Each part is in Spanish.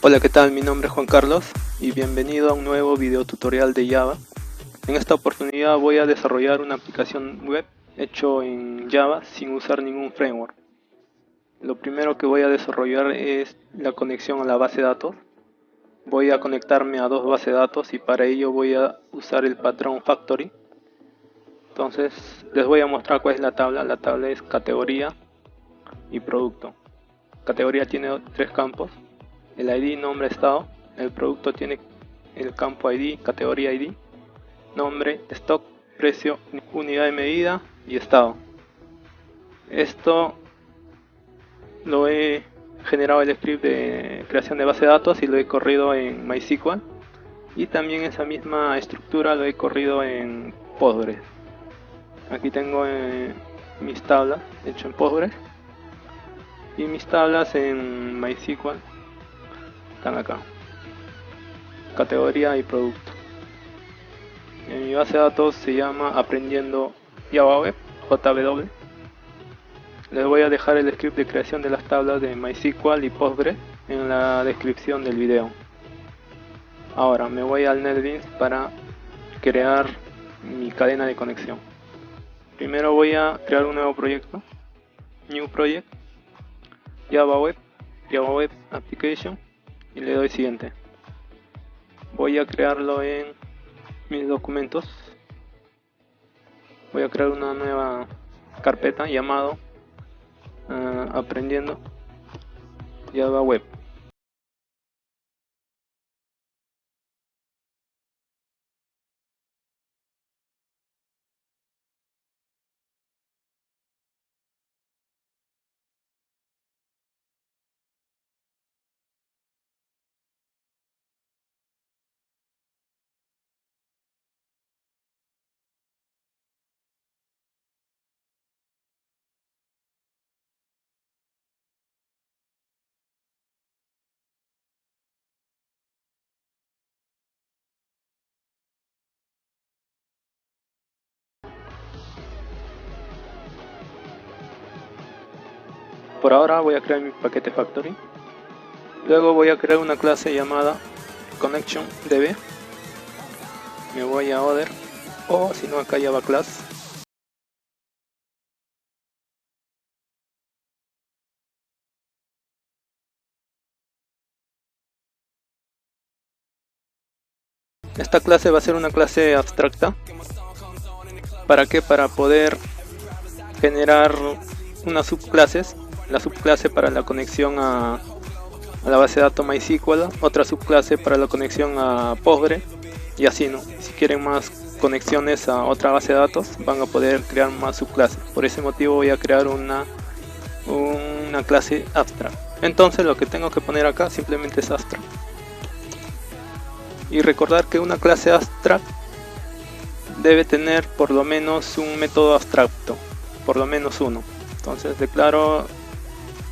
Hola, ¿qué tal? Mi nombre es Juan Carlos y bienvenido a un nuevo video tutorial de Java. En esta oportunidad voy a desarrollar una aplicación web hecho en Java sin usar ningún framework. Lo primero que voy a desarrollar es la conexión a la base de datos. Voy a conectarme a dos bases de datos y para ello voy a usar el patrón factory. Entonces les voy a mostrar cuál es la tabla. La tabla es categoría y producto. Categoría tiene tres campos: el ID, nombre, estado. El producto tiene el campo ID, categoría ID, nombre, stock, precio, unidad de medida y estado. Esto lo he generado el script de creación de base de datos y lo he corrido en MySQL, y también esa misma estructura lo he corrido en Postgres. Aquí tengo mis tablas hecho en Postgres y mis tablas en MySQL están acá: categoría y producto. En mi base de datos se llama Aprendiendo Java Web, JW. Les voy a dejar el script de creación de las tablas de MySQL y Postgres en la descripción del video. Ahora me voy al NetBeans para crear mi cadena de conexión. Primero voy a crear un nuevo proyecto, New Project, Java Web Application, y le doy siguiente. Voy a crearlo en mis documentos. Voy a crear una nueva carpeta llamado Aprendiendo Java Web. Por ahora voy a crear mi paquete factory. Luego voy a crear una clase llamada ConnectionDB. Me voy a Other, o si no acá Java Class. Esta clase va a ser una clase abstracta. ¿Para qué? Para poder generar unas subclases. La subclase para la conexión a la base de datos MySQL, otra subclase para la conexión a Postgres, y así, ¿no? Si quieren más conexiones a otra base de datos, van a poder crear más subclases. Por ese motivo voy a crear una clase abstract. Entonces lo que tengo que poner acá simplemente es abstract. Y recordar que una clase abstract debe tener por lo menos un método abstracto, por lo menos uno. Entonces declaro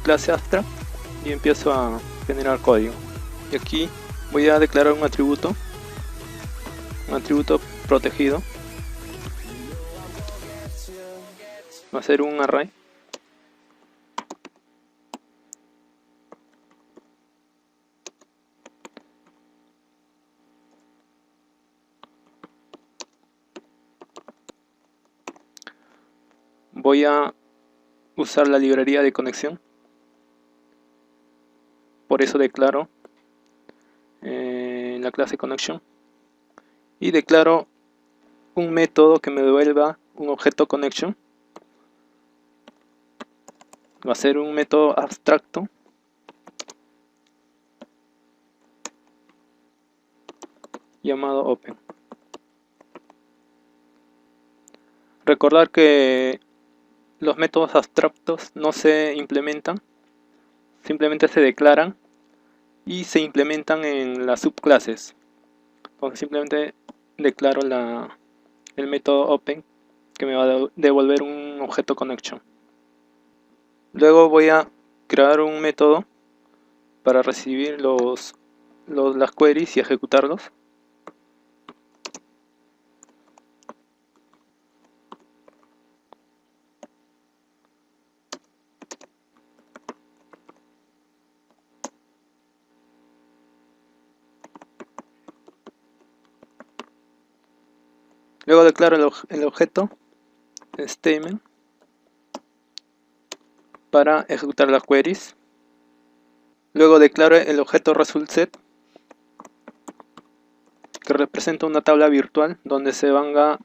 clase abstract y empiezo a generar código. Y aquí voy a declarar un atributo protegido. Va a ser un array. Voy a usar la librería de conexión. Por eso declaro la clase connection y declaro un método que me devuelva un objeto connection. Va a ser un método abstracto llamado open. Recordar que los métodos abstractos no se implementan, simplemente se declaran y se implementan en las subclases. Entonces simplemente declaro el método open, que me va a devolver un objeto connection. Luego voy a crear un método para recibir las queries y ejecutarlos. Luego declaro el objeto statement para ejecutar las queries. Luego declaro el objeto resultSet, que representa una tabla virtual donde se van a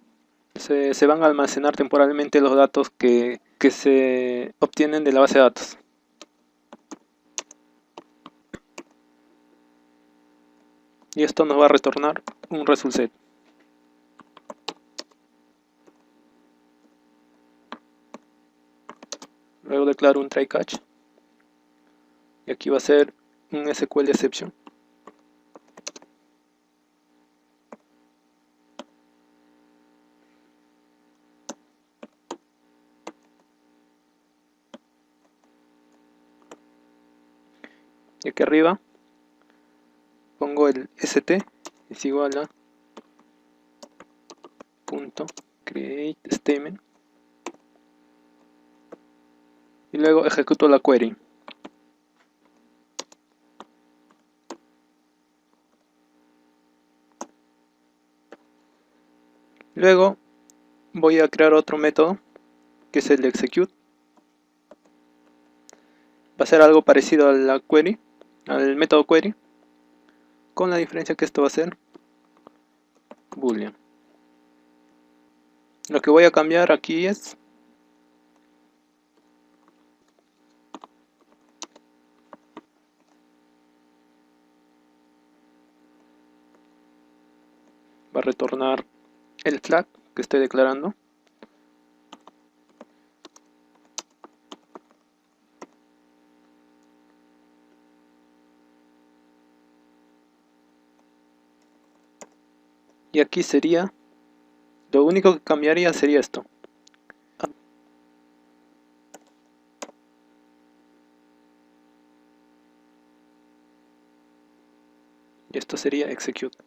almacenar temporalmente los datos que se obtienen de la base de datos. Y esto nos va a retornar un resultSet. Luego declaro un try catch y aquí va a ser un SQL exception. Y aquí arriba pongo el st es igual a punto create statement y luego ejecuto la query. Luego voy a crear otro método que es el execute. Va a ser algo parecido a la query, al método query, con la diferencia que esto va a ser boolean. Lo que voy a cambiar aquí es va a retornar el flag que estoy declarando. Y aquí sería, lo único que cambiaría sería esto. Y esto sería execute.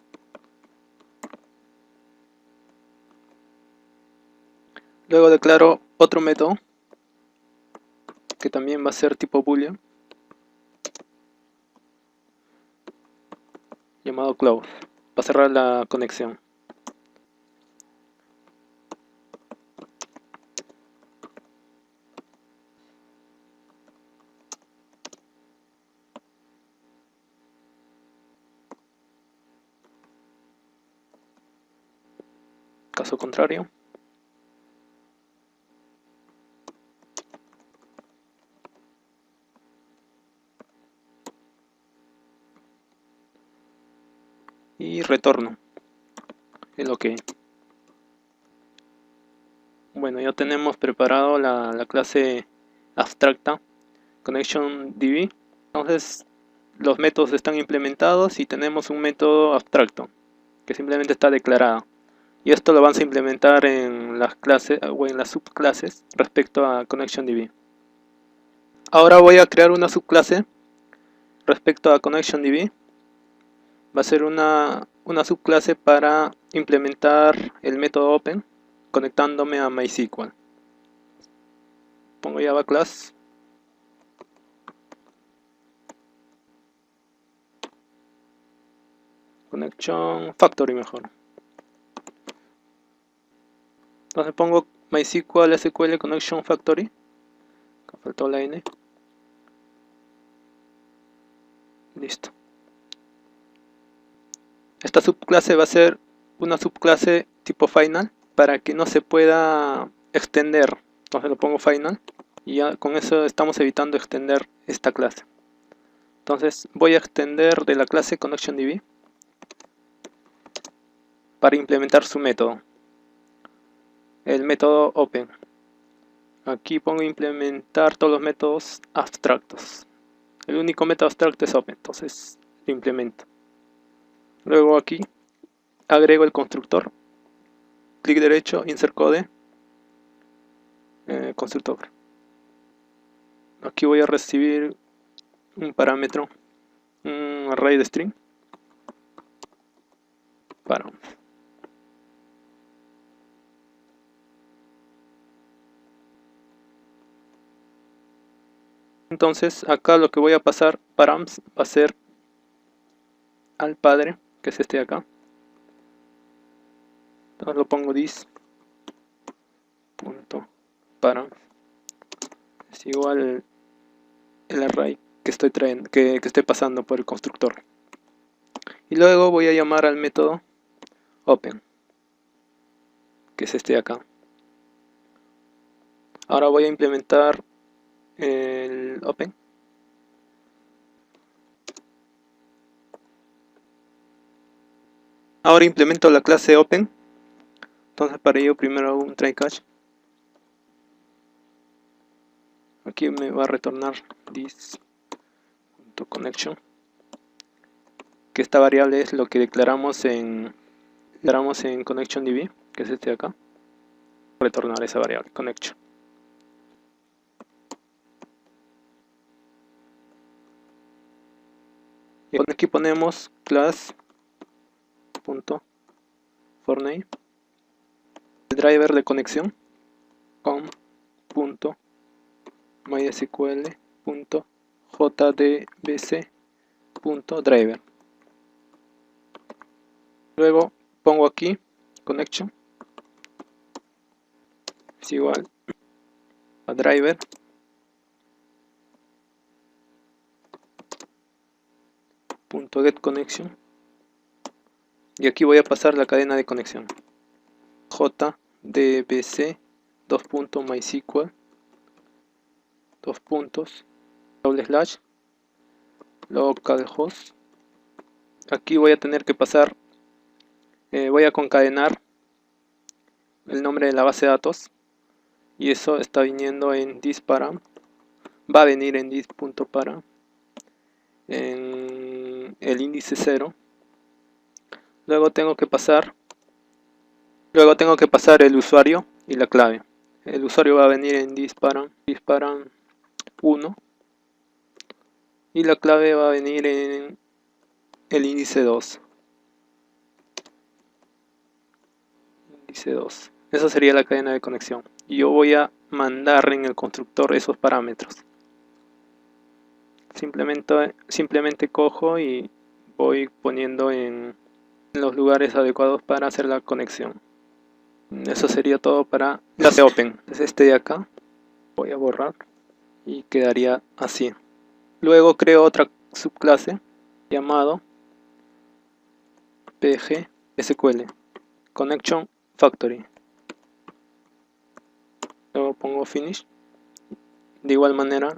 Luego declaro otro método que también va a ser tipo boolean, llamado close, para cerrar la conexión. Caso contrario, y retorno el OK. Bueno, ya tenemos preparado la clase abstracta ConnectionDB. Entonces los métodos están implementados y tenemos un método abstracto que simplemente está declarado. Y esto lo vamos a implementar en las clases o en las subclases respecto a ConnectionDB. Ahora voy a crear una subclase respecto a ConnectionDB. Va a ser una subclase para implementar el método Open conectándome a MySQL. Pongo Java Class. Connection Factory mejor. Entonces pongo MySQL SQL Connection Factory. Acá faltó la N. Listo. Esta subclase va a ser una subclase tipo final para que no se pueda extender. Entonces lo pongo final y ya con eso estamos evitando extender esta clase. Entonces voy a extender de la clase ConnectionDB para implementar su método, el método Open. Aquí pongo implementar todos los métodos abstractos. El único método abstracto es Open, entonces lo implemento. Luego aquí agrego el constructor, clic derecho, insert code, constructor. Aquí voy a recibir un parámetro, un array de string, params. Entonces acá lo que voy a pasar params va a ser al padre, que es este de acá. Entonces lo pongo this punto para, es igual el array que estoy trayendo, que estoy pasando por el constructor. Y luego voy a llamar al método open, que es este de acá. Ahora voy a implementar el open. Ahora implemento la clase open. Entonces para ello primero hago un try catch. Aquí me va a retornar this.connection, que esta variable es lo que declaramos en ConnectionDB, que es este de acá. Retornar esa variable connection. Y aquí ponemos class.forName, el driver de conexión com.mysql.jdbc.driver. Luego pongo aquí connection es igual a driver .getConnection, y aquí voy a pasar la cadena de conexión jdbc .mysql localhost. Aquí voy a tener que pasar, voy a concadenar el nombre de la base de datos, y eso está viniendo en this.param, va a venir en this.param en el índice 0. Luego tengo que pasar el usuario y la clave. El usuario va a venir en this.param 1, y la clave va a venir en el índice 2. Esa sería la cadena de conexión. Y yo voy a mandar en el constructor esos parámetros. Simplemente cojo y voy poniendo en los lugares adecuados para hacer la conexión. Eso sería todo para clase open. Es este de acá. Voy a borrar y quedaría así. Luego creo otra subclase llamado pg.sql connection factory. Luego pongo finish. De igual manera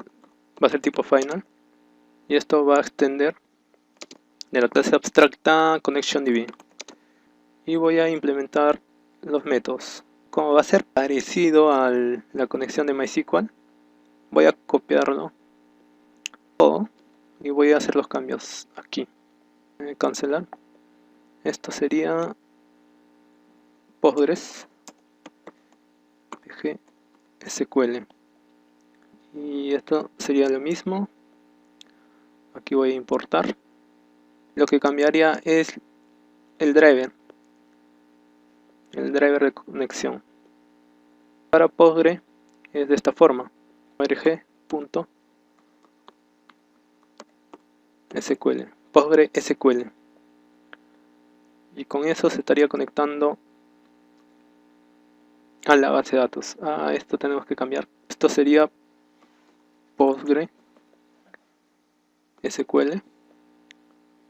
va a ser tipo final, y esto va a extender de la clase abstracta ConnectionDB. Y voy a implementar los métodos. Como va a ser parecido a la conexión de MySQL, voy a copiarlo todo y voy a hacer los cambios aquí. Cancelar. Esto sería Postgres PG.SQL, y esto sería lo mismo. Aquí voy a importar. Lo que cambiaría es el driver de conexión. Para Postgre es de esta forma: org.sql, PostgreSQL, y con eso se estaría conectando a la base de datos. Esto tenemos que cambiar. Esto sería PostgreSQL,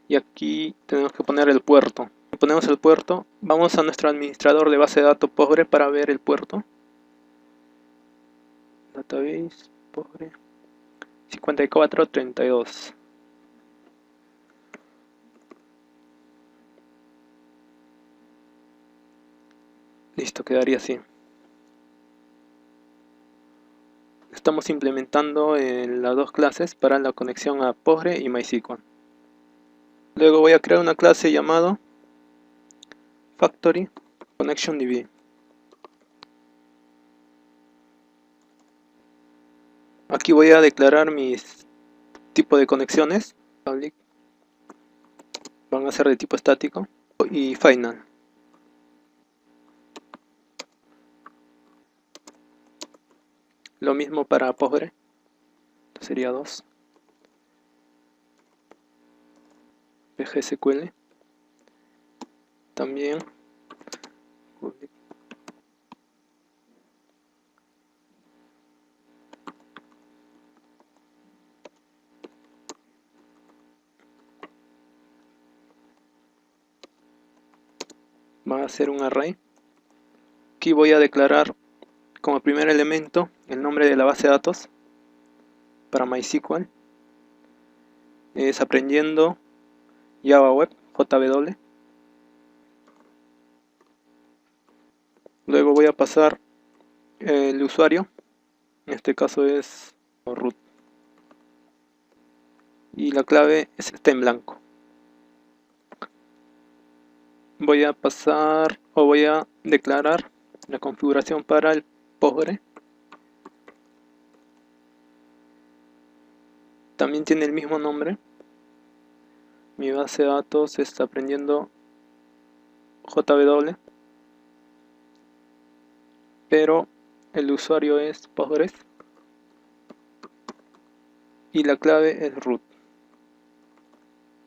y aquí tenemos que poner el puerto. Ponemos el puerto, vamos a nuestro administrador de base de datos Postgre para ver el puerto. Database Postgre 5432. Listo, quedaría así. Estamos implementando en las dos clases para la conexión a Postgre y MySQL. Luego voy a crear una clase llamada Factory ConnectionDB. Aquí voy a declarar mis tipos de conexiones. Public van a ser de tipo estático, y final. Lo mismo para Postgre, sería 2. PGSQL también va a ser un array. Aquí voy a declarar como primer elemento el nombre de la base de datos para MySQL. Es aprendiendo Java Web, JW. Luego voy a pasar el usuario, en este caso es root. Y la clave está en blanco. Voy a pasar o voy a declarar la configuración para el Postgre. También tiene el mismo nombre. Mi base de datos está aprendiendo JW, pero el usuario es Postgres y la clave es root.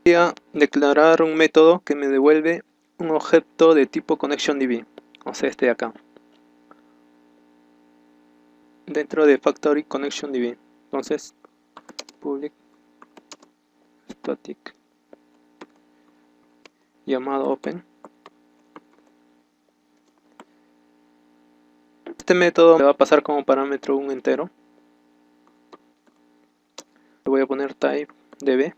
Voy a declarar un método que me devuelve un objeto de tipo ConnectionDB, o sea, este de acá, dentro de Factory ConnectionDB. Entonces, public static llamado open. Este método me va a pasar como parámetro un entero. Le voy a poner type db,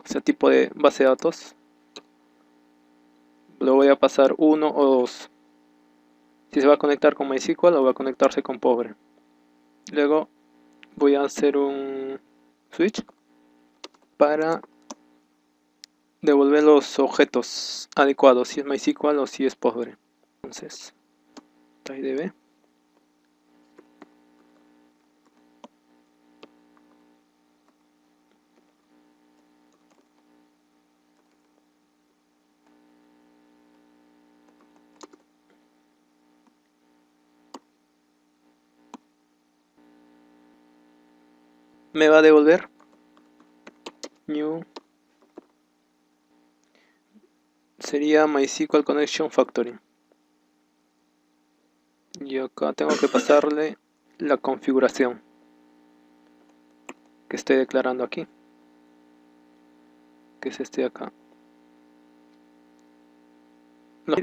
o sea, tipo de base de datos. Lo voy a pasar 1 o 2. Si se va a conectar con MySQL o va a conectarse con Postgre. Luego voy a hacer un switch para devolver los objetos adecuados, si es MySQL o si es Postgre. Entonces, typedb me va a devolver new, sería MySQL Connection Factory, y acá tengo que pasarle la configuración que estoy declarando aquí, que es este de acá,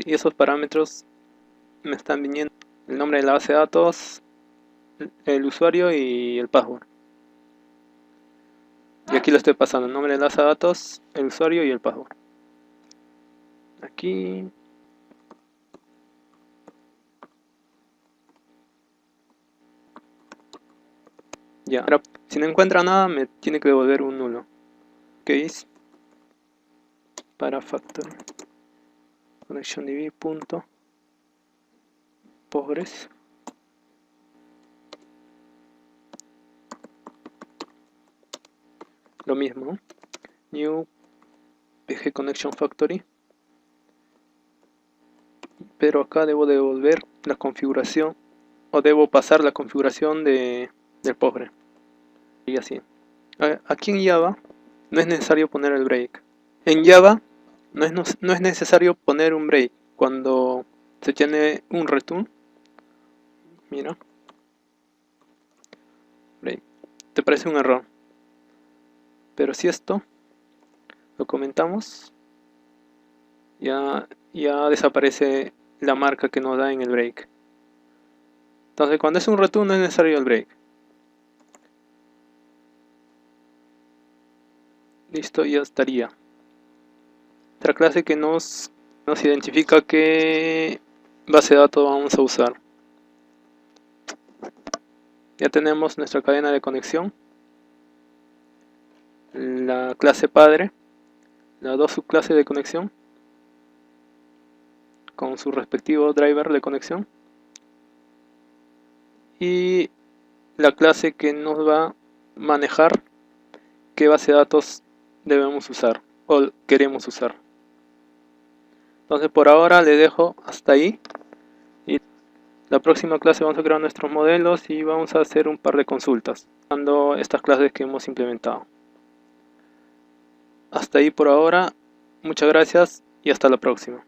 y esos parámetros me están viniendo el nombre de la base de datos, el usuario y el password. Y aquí lo estoy pasando, el nombre de la base de datos, el usuario y el password. Aquí ya, ahora si no encuentra nada me tiene que devolver un nulo. Case para factory ConnectionDB.postgres. Lo mismo, new pg connection factory, pero acá debo devolver la configuración o debo pasar la configuración del Postgre, y así. Aquí en Java no es necesario poner el break. En Java no es necesario poner un break cuando se tiene un return. Mira, break, te parece un error, pero si esto lo comentamos, ya desaparece la marca que nos da en el break. Entonces cuando es un return no es necesario el break. Listo, ya estaría. Otra clase que nos identifica qué base de datos vamos a usar. Ya tenemos nuestra cadena de conexión, la clase padre, las dos subclases de conexión con su respectivo driver de conexión, y la clase que nos va a manejar qué base de datos debemos usar o queremos usar. Entonces por ahora le dejo hasta ahí, y la próxima clase vamos a crear nuestros modelos y vamos a hacer un par de consultas usando estas clases que hemos implementado. Hasta ahí por ahora, muchas gracias y hasta la próxima.